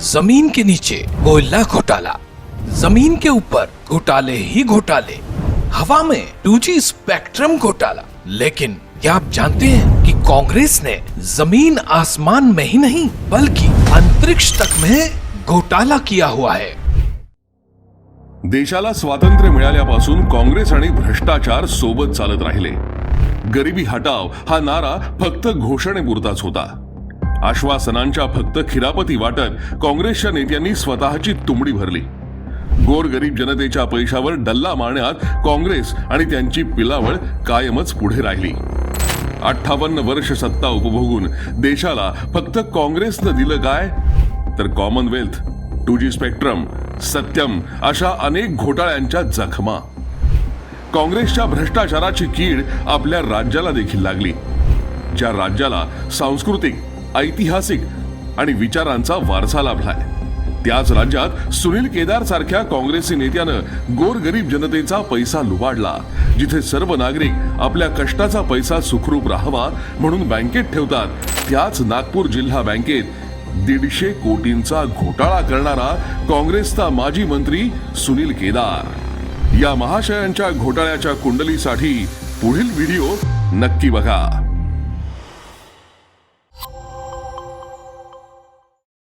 जमीन के नीचे कोयला घोटाला, जमीन के ऊपर घोटाले ही घोटाले, हवा में 2G स्पेक्ट्रम घोटाला। लेकिन क्या आप जानते हैं कि कांग्रेस ने जमीन आसमान में ही नहीं बल्कि अंतरिक्ष तक में घोटाला किया हुआ है। देशाला स्वातंत्र्य मिळाल्यापासून काँग्रेस आणि भ्रष्टाचार सोबत चालत राहिले। गरिबी हटाव हा नारा फक्त घोषणेपुरताच होता। आश्वासनांच्या फक्त खिरापती वाटत काँग्रेसच्या नेत्यांनी स्वतःची तुंबडी भरली। गोरगरीब जनतेच्या पैशावर डल्ला मारण्यात काँग्रेस आणि त्यांची पिलावळ कायमच पुढे राहिली। 58 वर्ष सत्ता उपभोगून देशाला फक्त काँग्रेसनं दिलं काय तर कॉमनवेल्थ, 2G स्पेक्ट्रम, सत्यम अशा अनेक घोटाळ्यांच्या जखमा। काँग्रेसच्या भ्रष्टाचाराची कीड आपल्या राज्याला देखील लागली। ज्या राज्याला सांस्कृतिक, ऐतिहासिक आणि विचारांचा वारसा लाभलाय त्याच राज्यात सुनील केदार सारख्या काँग्रेसी नेत्यानं गोरगरीब जनतेचा पैसा लुबाडला। जिथे सर्व नागरिक आपल्या कष्टाचा पैसा सुखरूप राहावा म्हणून बँकेत ठेवतात, त्याच नागपूर जिल्हा बँकेत 150 कोटींचा घोटाळा करणारा काँग्रेसचा माजी मंत्री सुनील केदार। या महाशयांच्या घोटाळ्याच्या कुंडलीसाठी पुढील व्हिडिओ नक्की बघा।